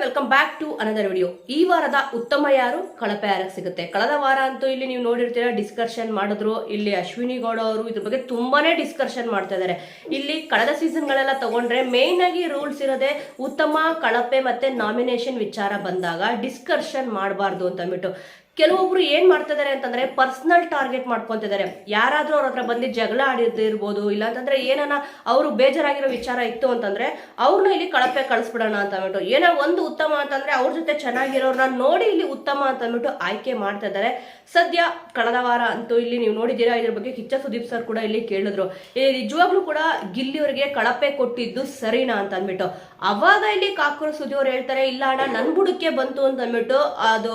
Welcome back to another video. ಈ ವಾರದ ಉತ್ತಮ ಯಾರು, ಕಳಪೆ ಯಾರಿಗೆ ಸಿಗುತ್ತೆ. ಕಳೆದ ವಾರ ಅಂತೂ ಇಲ್ಲಿ ನೀವು ನೋಡಿರ್ತೀರಾ, ಡಿಸ್ಕಷನ್ ಮಾಡಿದ್ರು. ಇಲ್ಲಿ ಅಶ್ವಿನಿ ಗೌಡ ಅವರು ಇದ್ರ ಬಗ್ಗೆ ತುಂಬಾನೇ ಡಿಸ್ಕಷನ್ ಮಾಡ್ತಾ ಇದ್ದಾರೆ. ಇಲ್ಲಿ ಕಳೆದ ಸೀಸನ್ಗಳೆಲ್ಲ ತಗೊಂಡ್ರೆ ಮೇನ್ ಆಗಿ ರೂಲ್ಸ್ ಇರೋದೇ ಉತ್ತಮ, ಕಳಪೆ ಮತ್ತೆ ನಾಮಿನೇಷನ್ ವಿಚಾರ ಬಂದಾಗ ಡಿಸ್ಕಷನ್ ಮಾಡಬಾರ್ದು ಅಂತ ಅಂದ್ಬಿಟ್ಟು. ಕೆಲವೊಬ್ರು ಏನ್ ಮಾಡ್ತಾ ಇದಾರೆ ಅಂತಂದ್ರೆ ಪರ್ಸನಲ್ ಟಾರ್ಗೆಟ್ ಮಾಡ್ಕೊಂತಿದ್ದಾರೆ. ಯಾರಾದ್ರೂ ಅವ್ರ ಹತ್ರ ಬಂದು ಜಗಳ ಆಡಿರ್ಬೋದು, ಇಲ್ಲ ಅಂತಂದ್ರೆ ಏನಾನ ಅವರು ಬೇಜಾರಾಗಿರೋ ವಿಚಾರ ಇತ್ತು ಅಂತಂದ್ರೆ ಅವ್ರನ್ನ ಇಲ್ಲಿ ಕಳಪೆ ಕಳಿಸ್ಬಿಡೋಣ ಅಂತ ಅಂದ್ಬಿಟ್ಟು, ಏನೋ ಒಂದು ಉತ್ತಮ ಅಂತಂದ್ರೆ ಅವ್ರ ಜೊತೆ ಚೆನ್ನಾಗಿರೋರ್ನ ನೋಡಿ ಇಲ್ಲಿ ಉತ್ತಮ ಅಂತ ಅಂದ್ಬಿಟ್ಟು ಆಯ್ಕೆ ಮಾಡ್ತಾ ಇದ್ದಾರೆ. ಸದ್ಯ ಕಳೆದ ವಾರ ಅಂತೂ ಇಲ್ಲಿ ನೀವು ನೋಡಿದ್ದೀರಾ, ಇದ್ರ ಬಗ್ಗೆ ಕಿಚ್ಚ ಸುದೀಪ್ ಸರ್ ಕೂಡ ಇಲ್ಲಿ ಕೇಳಿದ್ರು, ನಿಜವಾಗ್ಲೂ ಕೂಡ ಗಿಲ್ಲಿಯವರಿಗೆ ಕಳಪೆ ಕೊಟ್ಟಿದ್ದು ಸರಿನಾ ಅಂತ ಅಂದ್ಬಿಟ್ಟು. ಅವಾಗ ಇಲ್ಲಿ ಕಾಕೂರು ಸುದ್ದಿ ಅವ್ರು ಹೇಳ್ತಾರೆ, ಇಲ್ಲ ಅಣ್ಣ ನನ್ ಬುಡಕ್ಕೆ ಬಂತು ಅಂತ ಅಂದ್ಬಿಟ್ಟು ಅದು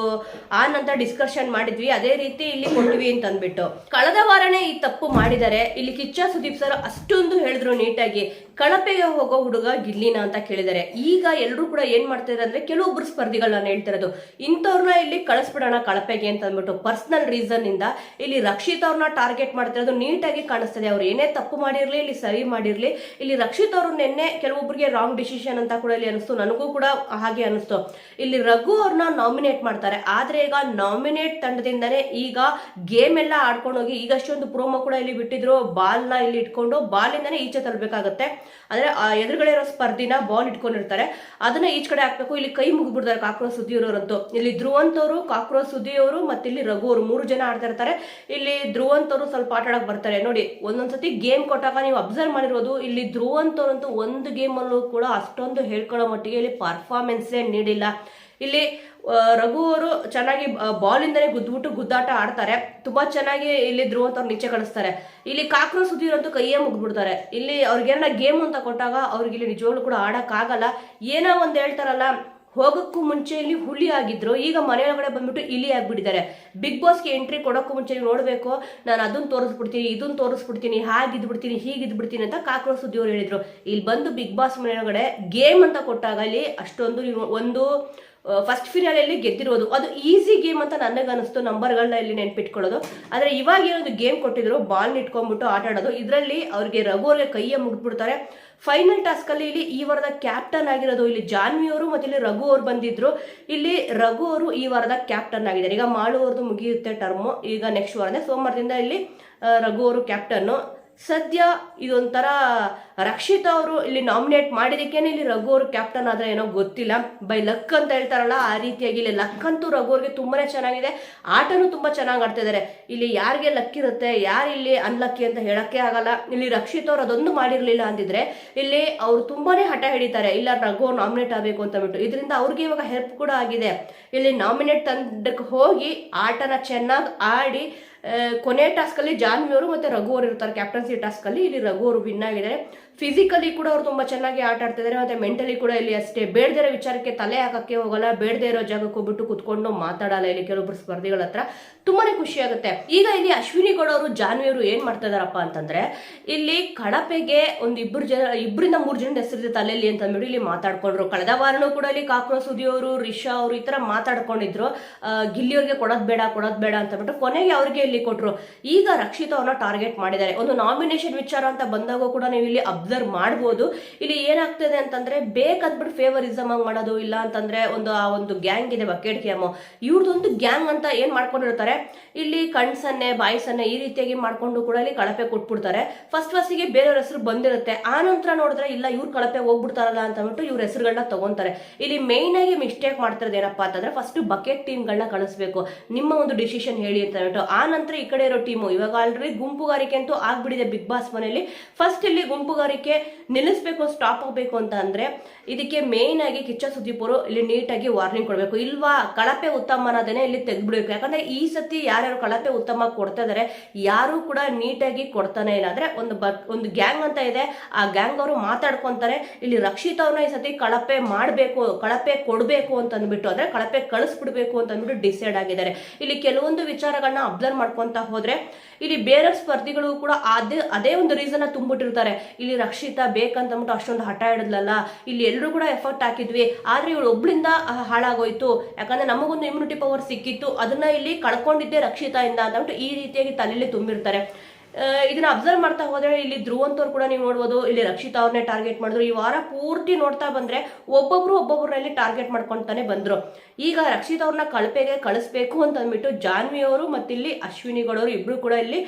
ಆ ನಂತರ ಡಿಸ್ಕಷನ್ ಮಾಡಿದ್ವಿ, ಅದೇ ರೀತಿ ಇಲ್ಲಿ ಕೊಟ್ವಿ ಅಂತ ಅಂದ್ಬಿಟ್ಟು. ಕಳೆದ ವಾರನೇ ಈ ತಪ್ಪು ಮಾಡಿದ್ದಾರೆ. ಇಲ್ಲಿ ಕಿಚ್ಚ ಸುದೀಪ್ ಸರ್ ಅಷ್ಟೊಂದು ಹೇಳಿದ್ರು ನೀಟಾಗಿ, ಕಳಪೆಗೆ ಹೋಗೋ ಹುಡುಗ ಗಿಲ್ಲಿನ ಅಂತ ಕೇಳಿದ್ದಾರೆ. ಈಗ ಎಲ್ಲರೂ ಕೂಡ ಏನ್ ಮಾಡ್ತಿದ್ದಾರೆ ಅಂದ್ರೆ ಕೆಲವೊಬ್ರು ಸ್ಪರ್ಧಿಗಳನ್ನ ಹೇಳ್ತಿರೋದು, ಇಂಥವ್ರನ್ನ ಇಲ್ಲಿ ಕಳಿಸ್ಬಿಡೋಣ ಕಳಪೆಗೆ ಅಂತ ಅಂದ್ಬಿಟ್ಟು ಪರ್ಸನಲ್ ರೀಸನ್ ಇಂದ ಇಲ್ಲಿ ರಕ್ಷಿತ್ ಅವ್ರನ್ನ ಟಾರ್ಗೆಟ್ ಮಾಡ್ತಿರೋದು ನೀಟಾಗಿ ಕಾಣಿಸ್ತದೆ. ಅವ್ರು ಏನೇ ತಪ್ಪು ಮಾಡಿರ್ಲಿ, ಇಲ್ಲಿ ಸರಿ ಮಾಡಿರ್ಲಿ, ಇಲ್ಲಿ ರಕ್ಷಿತ್ ಅವರು ನಿನ್ನೆ ಕೆಲವೊಬ್ಬರಿಗೆ ರಾಂಗ್ ಡಿಸಿಷನ್ ಅಂತ ಕೂಡ ಇಲ್ಲಿ ಅನಿಸ್ತು, ನನಗೂ ಕೂಡ ಹಾಗೆ ಅನಿಸ್ತು. ಇಲ್ಲಿ ರಘು ಅವ್ರನ್ನ ನಾಮಿನೇಟ್ ಮಾಡ್ತಾರೆ, ಆದ್ರೆ ಈಗ ನಾಮಿನೇಟ್ ತಂಡದಿಂದನೇ ಈಗ ಗೇಮ್ ಎಲ್ಲ ಆಡ್ಕೊಂಡು ಹೋಗಿ ಈಗಷ್ಟೊಂದು ಪ್ರೋಮೋ ಕೂಡ ಇಲ್ಲಿ ಬಿಟ್ಟಿದ್ರು, ಬಾಲ್ ನ ಇಲ್ಲಿ ಇಟ್ಕೊಂಡು ಬಾಲಿಂದಾನೇ ಈಚೆ ತರಬೇಕಾಗತ್ತೆ. ಅಂದ್ರೆ ಎದುರುಗಡೆ ಇರೋ ಸ್ಪರ್ಧಿನ ಬಾಲ್ ಇಟ್ಕೊಂಡಿರ್ತಾರೆ, ಅದನ್ನ ಈಚ್ ಕಡೆ ಹಾಕ್ಬೇಕು. ಇಲ್ಲಿ ಕೈ ಮುಗಿದ್ಬಿಡ್ತಾರೆ ಕಾಕ್ರೋಚ್ ಸುದ್ದಿಯವರಂತೂ. ಇಲ್ಲಿ ಧ್ರುವಂತ್ ಅವರು, ಕಾಕ್ರೋಚ್ ಸುದ್ದಿಯವರು ಮತ್ತೆ ಇಲ್ಲಿ ರಘು ಅವರು 3 ಜನ ಆಡ್ತಾ ಇರ್ತಾರೆ. ಇಲ್ಲಿ ಧ್ರುವಂತ್ ಅವರು ಸ್ವಲ್ಪ ಆಟ ಆಡಕ್ ಬರ್ತಾರೆ. ನೋಡಿ, ಒಂದೊಂದ್ಸತಿ ಗೇಮ್ ಕೊಟ್ಟಾಗ ನೀವು ಅಬ್ಸರ್ವ್ ಮಾಡಿರೋದು, ಇಲ್ಲಿ ಧ್ರುವಂತ್ ಅವರಂತೂ ಒಂದು ಗೇಮ್ ಅಲ್ಲೂ ಕೂಡ ಅಷ್ಟೊಂದು ಹೇಳ್ಕೊಳ್ಳೋ ಮಟ್ಟಿಗೆ ಇಲ್ಲಿ ಪರ್ಫಾರ್ಮೆನ್ಸ್ ನೀಡಿಲ್ಲ. ಇಲ್ಲಿ ರಘು ಅವರು ಚೆನ್ನಾಗಿ ಬಾಲ್ ಇಂದನೇ ಗುದ್ದಾಟ ಆಡ್ತಾರೆ, ತುಂಬಾ ಚೆನ್ನಾಗಿ ಇಲ್ಲಿ ಧ್ರುವಂತ್ ಅವ್ರು ನಿಚ್ಚೆ ಕಳಿಸ್ತಾರೆ. ಇಲ್ಲಿ ಕಾಕ್ರೋಚ್ ಸುದ್ದಿರಂತೂ ಕೈಯೇ ಮುಗ್ದ್ಬಿಡ್ತಾರೆ. ಇಲ್ಲಿ ಅವ್ರಿಗೇನ ಗೇಮ್ ಅಂತ ಕೊಟ್ಟಾಗ ಅವ್ರಿಗೆ ಇಲ್ಲಿ ನಿಜವಾಗ್ಲೂ ಕೂಡ ಆಡಕ್ ಆಗಲ್ಲ. ಏನೋ ಒಂದ್ ಹೇಳ್ತಾರಲ್ಲ, ಹೋಗಕ್ಕೂ ಮುಂಚೆ ಇಲ್ಲಿ ಹುಲಿ ಆಗಿದ್ರು, ಈಗ ಮನೆಯೊಳಗಡೆ ಬಂದ್ಬಿಟ್ಟು ಇಲಿ ಆಗ್ಬಿಟ್ಟಿದ್ದಾರೆ. ಬಿಗ್ ಬಾಸ್ಗೆ ಎಂಟ್ರಿ ಕೊಡೋಕ್ಕೂ ಮುಂಚೆ ನೋಡ್ಬೇಕು, ನಾನು ಅದನ್ನ ತೋರಿಸ್ಬಿಡ್ತೀನಿ, ಇದನ್ನ ತೋರಿಸ್ಬಿಡ್ತೀನಿ, ಹಾಗಿದ್ಬಿಡ್ತೀನಿ, ಹೀಗಿದ್ಬಿಡ್ತೀನಿ ಅಂತ ಕಾಕ್ರೋಚ್ ಸುದ್ದಿಯವ್ರು ಹೇಳಿದ್ರು. ಇಲ್ಲಿ ಬಂದು ಬಿಗ್ ಬಾಸ್ ಮನೆಯೊಳಗಡೆ ಗೇಮ್ ಅಂತ ಕೊಟ್ಟಾಗ ಇಲ್ಲಿ ಅಷ್ಟೊಂದು ಒಂದು ಫಸ್ಟ್ ಫಿನಾಲೆಯಲ್ಲಿ ಗೆದ್ದಿರೋದು ಅದು ಈಸಿ ಗೇಮ್ ಅಂತ ನನಗನ್ನಿಸ್ತು, ನಂಬರ್ಗಳನ್ನ ಇಲ್ಲಿ ನೆನ್ಪಿಟ್ಕೊಳ್ಳೋದು. ಆದ್ರೆ ಇವಾಗ ಏನೊಂದು ಗೇಮ್ ಕೊಟ್ಟಿದ್ರು, ಬಾಲ್ ಇಟ್ಕೊಂಡ್ಬಿಟ್ಟು ಆಟ ಆಡೋದು, ಇದರಲ್ಲಿ ಅವ್ರಿಗೆ ರಘು ಅವ್ರಿಗೆ ಕೈಯೇ ಮುಗಿದ್ಬಿಡ್ತಾರೆ. ಫೈನಲ್ ಟಾಸ್ಕ್ ಅಲ್ಲಿ ಇಲ್ಲಿ ಈ ವಾರದ ಕ್ಯಾಪ್ಟನ್ ಆಗಿರೋದು ಇಲ್ಲಿ ಜಾನ್ವಿ ಅವರು ಮತ್ತೆ ಇಲ್ಲಿ ರಘು ಅವರು ಬಂದಿದ್ರು. ಇಲ್ಲಿ ರಘು ಅವರು ಈ ವಾರದ ಕ್ಯಾಪ್ಟನ್ ಆಗಿದ್ದಾರೆ. ಈಗ ಮಾಳು ಅವ್ರದ್ದು ಮುಗಿಯುತ್ತೆ ಟರ್ಮು, ಈಗ ನೆಕ್ಸ್ಟ್ ವಾರನೇ ಸೋಮವಾರದಿಂದ ಇಲ್ಲಿ ರಘು ಅವರು ಕ್ಯಾಪ್ಟನ್. ಸದ್ಯ ಇದೊಂಥರ ರಕ್ಷಿತ್ ಅವರು ಇಲ್ಲಿ ನಾಮಿನೇಟ್ ಮಾಡಿದಕ್ಕೇನೆ ಇಲ್ಲಿ ರಘು ಅವರು ಕ್ಯಾಪ್ಟನ್ ಆದ್ರೆ ಏನೋ ಗೊತ್ತಿಲ್ಲ, ಬೈ ಲಕ್ ಅಂತ ಹೇಳ್ತಾರಲ್ಲ ಆ ರೀತಿಯಾಗಿ ಇಲ್ಲಿ ಲಕ್ ಅಂತೂ ರಘು ಅವ್ರಿಗೆ ತುಂಬಾನೇ ಚೆನ್ನಾಗಿದೆ, ಆಟನೂ ತುಂಬಾ ಚೆನ್ನಾಗಿ ಆಡ್ತಾ ಇದಾರೆ. ಇಲ್ಲಿ ಯಾರಿಗೆ ಲಕ್ ಇರುತ್ತೆ, ಯಾರು ಇಲ್ಲಿ ಅನ್ಲಕ್ಕಿ ಅಂತ ಹೇಳಕ್ಕೆ ಆಗಲ್ಲ. ಇಲ್ಲಿ ರಕ್ಷಿತ್ ಅವ್ರು ಅದೊಂದು ಮಾಡಿರ್ಲಿಲ್ಲ ಅಂದಿದ್ರೆ ಇಲ್ಲಿ ಅವ್ರು ತುಂಬಾನೇ ಹಠ ಹಿಡಿತಾರೆ, ಇಲ್ಲ ರಘು ಅವ್ರು ನಾಮಿನೇಟ್ ಆಗಬೇಕು ಅಂತ ಬಿಟ್ಟು. ಇದರಿಂದ ಅವ್ರಿಗೆ ಇವಾಗ ಹೆಲ್ಪ್ ಕೂಡ ಆಗಿದೆ. ಇಲ್ಲಿ ನಾಮಿನೇಟ್ ತಂಡಕ್ಕೆ ಹೋಗಿ ಆಟನ ಚೆನ್ನಾಗಿ ಆಡಿ ಕೊನೆ ಟಾಸ್ಕ್ ಅಲ್ಲಿ ಜಾನ್ವಿ ಅವರು ಮತ್ತೆ ರಘು ಅವರು ಇರ್ತಾರೆ ಕ್ಯಾಪ್ಟನ್ಸಿ ಟಾಸ್ಕ್ ಅಲ್ಲಿ. ಇಲ್ಲಿ ರಘು ಅವರು ವಿನ್ ಆಗಿದ್ದಾರೆ. ಫಿಸಿಕಲಿ ಕೂಡ ಅವ್ರು ತುಂಬಾ ಚೆನ್ನಾಗಿ ಆಟ ಆಡ್ತಿದ್ದಾರೆ, ಮತ್ತೆ ಮೆಂಟಲಿ ಕೂಡ ಇಲ್ಲಿ ಅಷ್ಟೇ. ಬೇಡದೇ ಇರೋ ವಿಚಾರಕ್ಕೆ ತಲೆ ಹಾಕಕ್ಕೆ ಹೋಗಲ್ಲ, ಬೇಡದೇ ಇರೋ ಜಾಗಕ್ಕೆ ಹೋಗ್ಬಿಟ್ಟು ಕುತ್ಕೊಂಡು ಮಾತಾಡಲ್ಲ. ಇಲ್ಲಿ ಕೆಲವೊಬ್ರು ಸ್ಪರ್ಧಿಗಳ ಹತ್ರ ತುಂಬಾನೇ ಖುಷಿ ಆಗುತ್ತೆ. ಈಗ ಇಲ್ಲಿ ಅಶ್ವಿನಿ ಗೌಡ ಅವರು, ಜಾನ್ವಿ ಅವರು ಏನ್ ಮಾಡ್ತಾ ಇದಾರಪ್ಪ ಅಂತಂದ್ರೆ, ಇಲ್ಲಿ ಕಳಪೆಗೆ ಒಂದು ಇಬ್ಬರಿಂದ 3 ಜನದ ಹೆಸರಿದೆ ತಲೆಯಲ್ಲಿ ಅಂತ ಅಂದ್ಬಿಟ್ಟು ಇಲ್ಲಿ ಮಾತಾಡ್ಕೊಂಡ್ರು. ಕಳೆದ ವಾರನೂ ಕೂಡ ಇಲ್ಲಿ ಕಾಕ್ರೋಚ್ ಸುದ್ದಿ ಅವರು, ರಿಷಾ ಅವರು ಈ ತರ ಮಾತಾಡ್ಕೊಂಡಿದ್ರು, ಗಿಲ್ಲಿಯವ್ರಿಗೆ ಕೊಡೋದ್ ಬೇಡ ಅಂತ ಬಿಟ್ಟು ಕೊನೆಗೆ ಅವ್ರಿಗೆ ಇಲ್ಲಿ ಕೊಟ್ರು. ಈಗ ರಕ್ಷಿತ್ ಅವ್ರನ್ನ ಟಾರ್ಗೆಟ್ ಮಾಡಿದ್ದಾರೆ. ಒಂದು ನಾಮಿನೇಷನ್ ವಿಚಾರ ಅಂತ ಬಂದಾಗ ಕೂಡ ನೀವು ಇಲ್ಲಿ ಅಬ್ಸರ್ವ್ ಮಾಡಬಹುದು. ಇಲ್ಲಿ ಏನಾಗ್ತದೆ ಅಂತಂದ್ರೆ ಬೇಕಂದ್ಬಿಟ್ಟು ಫೇವರಿಸಮ್ ಆಗಿ ಮಾಡೋದು, ಇಲ್ಲ ಅಂತಂದ್ರೆ ಒಂದು ಗ್ಯಾಂಗ್ ಇದೆ, ಬಕೆಟ್ ಗ್ಯಾಂಗ್, ಇವ್ರದೊಂದು ಗ್ಯಾಂಗ್ ಅಂತ ಏನ್ ಮಾಡ್ಕೊಂಡಿರ್ತಾರೆ, ಇಲ್ಲಿ ಕಣ್ಸನ್ನೆ ಬಾಯ್ಸನ್ನೆ ಈ ರೀತಿಯಾಗಿ ಮಾಡ್ಕೊಂಡು ಕೂಡ ಇಲ್ಲಿ ಕಳಪೆ ಕೊಟ್ಬಿಡ್ತಾರೆ. ಫಸ್ಟಿಗೆ ಬೇರೆಯವ್ರ ಹೆಸರು ಬಂದಿರುತ್ತೆ, ಆ ನಂತರ ನೋಡಿದ್ರೆ ಇಲ್ಲ ಇವ್ರು ಕಳಪೆ ಹೋಗ್ಬಿಡ್ತಾರಲ್ಲ ಅಂತ ಅಂದ್ಬಿಟ್ಟು ಇವ್ರ ಹೆಸರುಗಳನ್ನ ತಗೊಂತಾರೆ. ಇಲ್ಲಿ ಮೇನ್ ಆಗಿ ಮಿಸ್ಟೇಕ್ ಮಾಡ್ತಿರೋದು ಏನಪ್ಪಾ ಅಂತಂದ್ರೆ, ಫಸ್ಟ್ ಬಕೆಟ್ ಟೀಮ್ಗಳನ್ನ ಕಳಿಸ್ಬೇಕು, ನಿಮ್ಮ ಒಂದು ಡಿಸಿಷನ್ ಹೇಳಿ ಅಂತ ಹೇಳ್ಬಿಟ್ಟು. ಆ ನಂತರ ಈ ಕಡೆ ಇರೋ ಟೀಮು, ಇವಾಗ ಆಲ್ರೆಡಿ ಗುಂಪುಗಾರಿಕೆ ಅಂತೂ ಆಗ್ಬಿಟ್ಟಿದೆ ಬಿಗ್ ಬಾಸ್ ಮನೆಯಲ್ಲಿ. ಫಸ್ಟ್ ಇಲ್ಲಿ ಗುಂಪುಗಾರಿಕೆ ನಿಲ್ಲಿಸಬೇಕು, ಸ್ಟಾಪ್ ಆಗಬೇಕು ಅಂತ ಅಂದ್ರೆ ಇದಕ್ಕೆ ಮೇನ್ ಆಗಿ ಕಿಚ್ಚ ಸುದೀಪ್ ಅವರು ಇಲ್ಲಿ ನೀಟಾಗಿ ವಾರ್ನಿಂಗ್ ಕೊಡಬೇಕು. ಇಲ್ವಾ ಕಳಪೆ ಉತ್ತಮ ಅನ್ನೋದನ್ನೇ ಇಲ್ಲಿ ತೆಗೆದ್ಬಿಡ್ಬೇಕು. ಯಾಕಂದ್ರೆ ಈ ಸತಿ ಯಾರ್ಯಾರು ಕಳಪೆ ಉತ್ತಮ ಕೊಡ್ತಾ ಇದಾರೆ ಯಾರು ಕೂಡ ನೀಟಾಗಿ ಕೊಡ್ತಾನೆ ಇಲ್ಲ. ಅಂದ್ರೆ ಒಂದು ಗ್ಯಾಂಗ್ ಅಂತ ಇದೆ, ಆ ಗ್ಯಾಂಗ್ ಅವರು ಮಾತಾಡ್ಕೊಂತಾರೆ. ಇಲ್ಲಿ ರಕ್ಷಿತ್ ಅವ್ರನ್ನ ಈ ಸತಿ ಕಳಪೆ ಮಾಡ್ಬೇಕು, ಕಳಪೆ ಕೊಡ್ಬೇಕು ಅಂತ ಅಂದ್ಬಿಟ್ಟು, ಅಂದ್ರೆ ಕಳಪೆ ಕಳಿಸ್ಬಿಡ್ಬೇಕು ಅಂತ ಅಂದ್ಬಿಟ್ಟು ಡಿಸೈಡ್ ಆಗಿದ್ದಾರೆ. ಇಲ್ಲಿ ಕೆಲವೊಂದು ವಿಚಾರಗಳನ್ನ ಅಬ್ಸರ್ವ್ ಮಾಡ್ಕೊಂತ ಹೋದ್ರೆ ಇಲ್ಲಿ ಬೇರೆ ಸ್ಪರ್ಧಿಗಳು ಕೂಡ ಅದೇ ಒಂದು ರೀಸನ್ ತುಂಬಿಟ್ಟಿರ್ತಾರೆ. ಇಲ್ಲಿ ರಕ್ಷಿತಾ ಬೇಕಂತಂದ್ಬಿಟ್ಟು ಅಷ್ಟೊಂದು ಹಠ ಹಿಡಿದ್ಲಲ್ಲ, ಇಲ್ಲಿ ಎಲ್ಲರೂ ಕೂಡ ಎಫರ್ಟ್ ಹಾಕಿದ್ವಿ, ಆದ್ರೆ ಇವಳು ಒಬ್ಳಿಂದ ಹಾಳಾಗೋಯ್ತು, ಯಾಕಂದ್ರೆ ನಮಗೊಂದು ಇಮ್ಯುನಿಟಿ ಪವರ್ ಸಿಕ್ಕಿತ್ತು, ಅದನ್ನ ಇಲ್ಲಿ ಕಳ್ಕೊಂಡಿದ್ದೆ ರಕ್ಷಿತಾ ಇಂದ ಅಂತ ಈ ರೀತಿಯಾಗಿ ತಲೆಯಲ್ಲಿ ತುಂಬಿರ್ತಾರೆ. ಇದನ್ನ ಅಬ್ಸರ್ವ್ ಮಾಡ್ತಾ ಹೋದ್ರೆ ಇಲ್ಲಿ ಧ್ರುವ್ ಅಂತವ್ರು ಕೂಡ ನೀವು ನೋಡ್ಬೋದು, ಇಲ್ಲಿ ರಕ್ಷಿತಾ ಅವ್ರನ್ನೇ ಟಾರ್ಗೆಟ್ ಮಾಡಿದ್ರು. ಈ ವಾರ ಪೂರ್ತಿ ನೋಡ್ತಾ ಬಂದ್ರೆ ಒಬ್ಬೊಬ್ಬರಲ್ಲಿ ಟಾರ್ಗೆಟ್ ಮಾಡ್ಕೊಂತಾನೆ ಬಂದ್ರು. ಈಗ ರಕ್ಷಿತಾ ಅವ್ರನ್ನ ಕಳಪೆಗೆ ಕಳಿಸ್ಬೇಕು ಅಂತ ಅಂದ್ಬಿಟ್ಟು ಜಾನ್ವಿ ಅವರು ಮತ್ತಿಲ್ಲಿ ಅಶ್ವಿನಿ ಗೌಡ ಅವರು ಇಬ್ರು ಕೂಡ ಇಲ್ಲಿ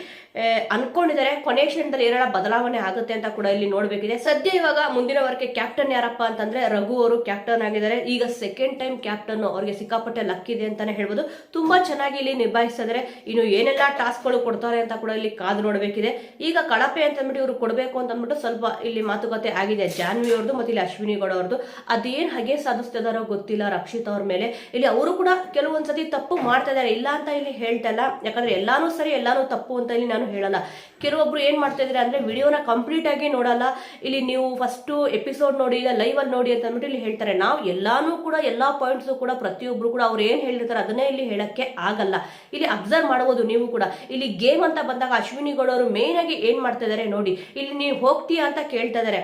ಅನ್ಕೊಂಡಿದ್ದಾರೆ. ಕೊನೆ ಕ್ಷಣದಲ್ಲಿ ಏನಾರ ಬದಲಾವಣೆ ಆಗುತ್ತೆ ಅಂತ ಕೂಡ ಇಲ್ಲಿ ನೋಡ್ಬೇಕಿದೆ. ಸದ್ಯ ಇವಾಗ ಮುಂದಿನ ವಾರಕ್ಕೆ ಕ್ಯಾಪ್ಟನ್ ಯಾರಪ್ಪ ಅಂತಂದ್ರೆ ರಘು ಅವರು ಕ್ಯಾಪ್ಟನ್ ಆಗಿದ್ದಾರೆ. ಈಗ ಸೆಕೆಂಡ್ ಟೈಮ್ ಕ್ಯಾಪ್ಟನ್, ಅವ್ರಿಗೆ ಸಿಕ್ಕಾಪಟ್ಟೆ ಲಕ್ ಇದೆ ಅಂತಾನೆ ಹೇಳ್ಬೋದು. ತುಂಬಾ ಚೆನ್ನಾಗಿ ಇಲ್ಲಿ ನಿಭಾಯಿಸಿದರೆ ಇನ್ನು ಏನೆಲ್ಲ ಟಾಸ್ಕ್ ಗಳು ಕೊಡ್ತಾರೆ ಅಂತ ಕೂಡ ಇಲ್ಲಿ ಕಾದು ನೋಡ್ಬೇಕಿದೆ. ಈಗ ಕಳಪೆ ಅಂತ ಅಂದ್ಬಿಟ್ಟು ಇವ್ರು ಕೊಡ್ಬೇಕು ಅಂತ ಅಂದ್ಬಿಟ್ಟು ಸ್ವಲ್ಪ ಇಲ್ಲಿ ಮಾತುಕತೆ ಆಗಿದೆ ಜಾನ್ವಿ ಅವ್ರದ್ದು ಮತ್ತೆ ಇಲ್ಲಿ ಅಶ್ವಿನಿ ಗೌಡ ಅವ್ರದ್ದು. ಅದೇನ್ ಹಾಗೆ ಸಾಧಿಸ್ತಿದಾರೋ ಗೊತ್ತಿಲ್ಲ ರಕ್ಷಿತಾ ಅವ್ರ ಮೇಲೆ. ಇಲ್ಲಿ ಅವರು ಕೂಡ ಕೆಲವೊಂದ್ಸತಿ ತಪ್ಪು ಮಾಡ್ತಾ ಇದಾರೆ, ಇಲ್ಲ ಅಂತ ಇಲ್ಲಿ ಹೇಳ್ತಾ ಇಲ್ಲ. ಯಾಕಂದ್ರೆ ಎಲ್ಲಾನು ಸರಿ ಎಲ್ಲಾನು ತಪ್ಪು ಅಂತ ಇಲ್ಲಿ ನಾನು ಹೇಳಲ್ಲ. ಕೆಲವೊಬ್ರು ಏನ್ ಮಾಡ್ತಾ ಇದಾರೆ ಅಂದ್ರೆ ವಿಡಿಯೋನ ಕಂಪ್ಲೀಟ್ ಆಗಿ ನೋಡಲ್ಲ. ಇಲ್ಲಿ ನೀವು ಫಸ್ಟ್ ಎಪಿಸೋಡ್ ನೋಡಿ, ಈಗ ಲೈವ್ ಅಲ್ಲಿ ನೋಡಿ ಅಂತ ಅಂದ್ಬಿಟ್ಟು ಇಲ್ಲಿ ಹೇಳ್ತಾರೆ. ನಾವು ಎಲ್ಲಾನು ಕೂಡ ಎಲ್ಲಾ ಪಾಯಿಂಟ್ಸ್ ಕೂಡ ಪ್ರತಿಯೊಬ್ರು ಕೂಡ ಅವ್ರು ಏನ್ ಹೇಳಿರ್ತಾರೆ ಅದನ್ನೇ ಇಲ್ಲಿ ಹೇಳಕ್ಕೆ ಆಗಲ್ಲ. ಇಲ್ಲಿ ಅಬ್ಸರ್ವ್ ಮಾಡಬಹುದು ನೀವು ಕೂಡ. ಇಲ್ಲಿ ಗೇಮ್ ಅಂತ ಬಂದಾಗ ಅಶ್ವಿನಿ ಗೌಡ ಅವರು ಮೇನ್ ಆಗಿ ಏನ್ ಮಾಡ್ತಾ ಇದಾರೆ ನೋಡಿ. ಇಲ್ಲಿ ನೀವು ಹೋಗ್ತೀಯಾ ಅಂತ ಕೇಳ್ತಾ ಇದಾರೆ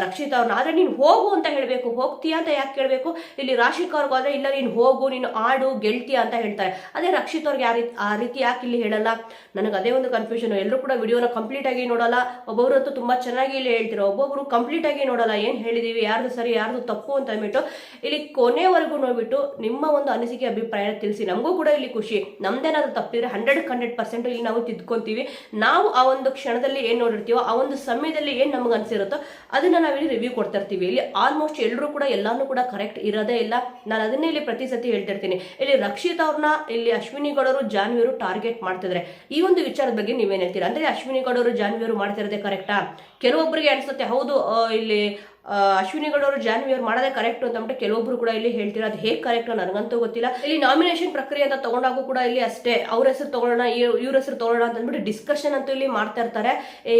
ರಕ್ಷಿತಾ ಅವ್ರನ್ನ. ಆದ್ರೆ ನೀನು ಹೋಗು ಅಂತ ಹೇಳ್ಬೇಕು, ಹೋಗ್ತೀಯಾ ಅಂತ ಯಾಕೆ ಕೇಳ್ಬೇಕು. ಇಲ್ಲಿ ರಾಶಿಕಾ ಅವ್ರಿಗೆ ಆದ್ರೆ ಇಲ್ಲ ನೀನು ಹೋಗು, ನೀನು ಆಡು, ಗೆಲ್ತೀಯ ಅಂತ ಹೇಳ್ತಾರೆ. ಅದೇ ರಕ್ಷಿತ್ ಅವ್ರಿಗೆ ಆ ರೀತಿ ಯಾಕೆ ಇಲ್ಲಿ ಹೇಳಲ್ಲ. ನನಗೆ ಅದೇ ಒಂದು ಕನ್ಫ್ಯೂಷನ್. ಎಲ್ಲರೂ ಕೂಡ ವಿಡಿಯೋನ ಕಂಪ್ಲೀಟ್ ಆಗಿ ನೋಡಲ್ಲ. ಒಬ್ಬೊಬ್ರು ಅಂತೂ ತುಂಬಾ ಚೆನ್ನಾಗಿ ಇಲ್ಲಿ ಹೇಳ್ತಿರೋ, ಒಬ್ಬೊಬ್ರು ಕಂಪ್ಲೀಟ್ ಆಗಿ ನೋಡಲ್ಲ. ಏನ್ ಹೇಳಿದೀವಿ, ಯಾರ್ದು ಸರಿ ಯಾರ್ದು ತಪ್ಪು ಅಂತ ಅಂದ್ಬಿಟ್ಟು ಇಲ್ಲಿ ಕೊನೆವರೆಗೂ ನೋಡ್ಬಿಟ್ಟು ನಿಮ್ಮ ಒಂದು ಅನಿಸಿಕೆ ಅಭಿಪ್ರಾಯ ತಿಳಿಸಿ. ನಮಗೂ ಕೂಡ ಇಲ್ಲಿ ಖುಷಿ. ನಮ್ದೇನಾದ್ರು ತಪ್ಪಿದ್ರೆ 100% ಇಲ್ಲಿ ನಾವು ತಿದ್ಕೊಂತೀವಿ. ನಾವು ಆ ಒಂದು ಕ್ಷಣದಲ್ಲಿ ಏನ್ ನೋಡಿರ್ತೀವೋ, ಆ ಒಂದು ಸಮಯದಲ್ಲಿ ಏನ್ ನಮ್ಗೆ ಅನ್ಸಿರುತ್ತೋ ಅದನ್ನ ನಾವಿಲ್ಲಿ ರಿವ್ಯೂ ಕೊಡ್ತಾ ಇರ್ತೀವಿ. ಇಲ್ಲಿ ಆಲ್ಮೋಸ್ಟ್ ಎಲ್ಲರೂ ಕೂಡ ಎಲ್ಲಾನು ಕೂಡ ಕರೆಕ್ಟ್ ಇರೋದೇ ಇಲ್ಲ. ನಾನು ಅದನ್ನೇ ಇಲ್ಲಿ ಪ್ರತಿ ಸತಿ ಹೇಳ್ತಿರ್ತೀನಿ. ಇಲ್ಲಿ ರಕ್ಷಿತಾ ಅವ್ರನ್ನ ಇಲ್ಲಿ ಅಶ್ವಿನಿ ಗೌಡರು ಜಾನ್ವಿ ಅವರು ಟಾರ್ಗೆಟ್ ಮಾಡ್ತಿದ್ರೆ ಈ ಒಂದು ವಿಚಾರದ ಬಗ್ಗೆ ನೀವೇನ್ ಹೇಳ್ತೀರಾ? ಅಂದ್ರೆ ಅಶ್ವಿನಿ ಗೌಡರು ಜಾನ್ವಿ ಅವರು ಮಾಡ್ತಿರೋದೇ ಕರೆಕ್ಟಾ? ಕೆಲವೊಬ್ಬರಿಗೆ ಅನ್ಸುತ್ತೆ ಹೌದು ಇಲ್ಲಿ ಅಶ್ವಿನಿ ಗೌಡ ಅವರು ಜಾನ್ವಿ ಅವ್ರು ಮಾಡೋದೇ ಕರೆಕ್ಟ್ ಅಂತ ಅಂದ್ಬಿಟ್ಟು ಕೆಲವೊಬ್ರು ಕೂಡ ಇಲ್ಲಿ ಹೇಳ್ತೀರಾ. ಅದು ಹೇಗೆ ಕರೆಕ್ಟ್ ನನಗಂತೂ ಗೊತ್ತಿಲ್ಲ. ಇಲ್ಲಿ ನಾಮಿನೇಷನ್ ಪ್ರಕ್ರಿಯೆ ಅಂತ ತಗೊಂಡಾಗೂ ಕೂಡ ಇಲ್ಲಿ ಅಷ್ಟೇ ಅವ್ರ ಹೆಸರು ತಗೊಳ್ಳೋಣ ಇವ್ರ ಹೆಸರು ತಗೊಳ್ಳೋಣ ಅಂತ ಅಂದ್ಬಿಟ್ಟು ಡಿಸ್ಕಷನ್ ಅಂತೂ ಇಲ್ಲಿ ಮಾಡ್ತಾ ಇರ್ತಾರೆ.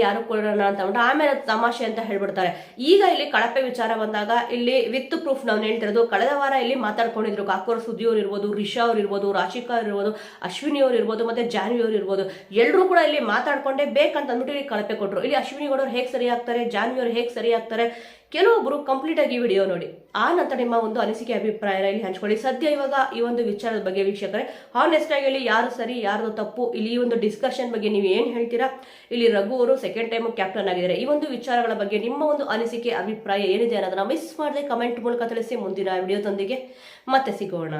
ಯಾರು ಕೊಡೋಣ ಅಂತ ಅಂದ್ಬಿಟ್ಟು ಆಮೇಲೆ ತಮಾಷೆ ಅಂತ ಹೇಳ್ಬಿಡ್ತಾರೆ. ಈಗ ಇಲ್ಲಿ ಕಳಪೆ ವಿಚಾರ ಬಂದಾಗ ಇಲ್ಲಿ ವಿತ್ ಪ್ರೂಫ್ ನಾವು ಹೇಳ್ತಿರೋದು. ಕಳೆದ ವಾರ ಇಲ್ಲಿ ಮಾತಾಡ್ಕೊಂಡಿದ್ರು ಕಾಕೋರ್ ಸುದ್ದಿ ಅವ್ರು ಇರ್ಬೋದು, ರಿಷಾ ಅವ್ರು ಇರ್ಬೋದು, ರಾಶಿಕಾ ಅವ್ರು ಇರ್ಬೋದು, ಅಶ್ವಿನಿ ಅವ್ರು ಇರ್ಬೋದು, ಮತ್ತೆ ಜಾನ್ವಿ ಅವ್ರು ಇರ್ಬೋದು. ಎಲ್ಲರೂ ಕೂಡ ಇಲ್ಲಿ ಮಾತಾಡ್ಕೊಂಡೇ ಬೇಕಂತ ಅಂದ್ಬಿಟ್ಟು ಇಲ್ಲಿ ಕಳಪೆ ಕೊಟ್ಟರು. ಇಲ್ಲಿ ಅಶ್ವಿನಿ ಗೌಡರು ಹೇಗೆ ಸರಿ ಆಗ್ತಾರೆ, ಜಾನ್ವಿ ಅವ್ರು ಹೇಗೆ ಸರಿ ಆಗ್ತಾರೆ, ಕೆಲವೊಬ್ರು ಕಂಪ್ಲೀಟ್ ಆಗಿ ವಿಡಿಯೋ ನೋಡಿ ಆ ನಂತರ ನಿಮ್ಮ ಒಂದು ಅನಿಸಿಕೆ ಅಭಿಪ್ರಾಯ ಇಲ್ಲಿ ಹಂಚ್ಕೊಳ್ಳಿ. ಸದ್ಯ ಇವಾಗ ಈ ಒಂದು ವಿಚಾರದ ಬಗ್ಗೆ ವೀಕ್ಷಕರೇ ಹಾನೆಸ್ಟ್ ಆಗಿ ಹೇಳಿ, ಯಾರು ಸರಿ ಯಾರು ತಪ್ಪು, ಇಲ್ಲಿ ಈ ಒಂದು ಡಿಸ್ಕಷನ್ ಬಗ್ಗೆ ನೀವು ಏನ್ ಹೇಳ್ತೀರಾ? ಇಲ್ಲಿ ರಘು ಅವರು ಸೆಕೆಂಡ್ ಟೈಮ್ ಕ್ಯಾಪ್ಟನ್ ಆಗಿದ್ದಾರೆ. ಈ ಒಂದು ವಿಚಾರಗಳ ಬಗ್ಗೆ ನಿಮ್ಮ ಒಂದು ಅನಿಸಿಕೆ ಅಭಿಪ್ರಾಯ ಏನಿದೆ ಅನ್ನೋದನ್ನ ಮಿಸ್ ಮಾಡದೆ ಕಮೆಂಟ್ ಮೂಲಕ ತಿಳಿಸಿ. ಮುಂದಿನ ವಿಡಿಯೋದೊಂದಿಗೆ ಮತ್ತೆ ಸಿಗೋಣ.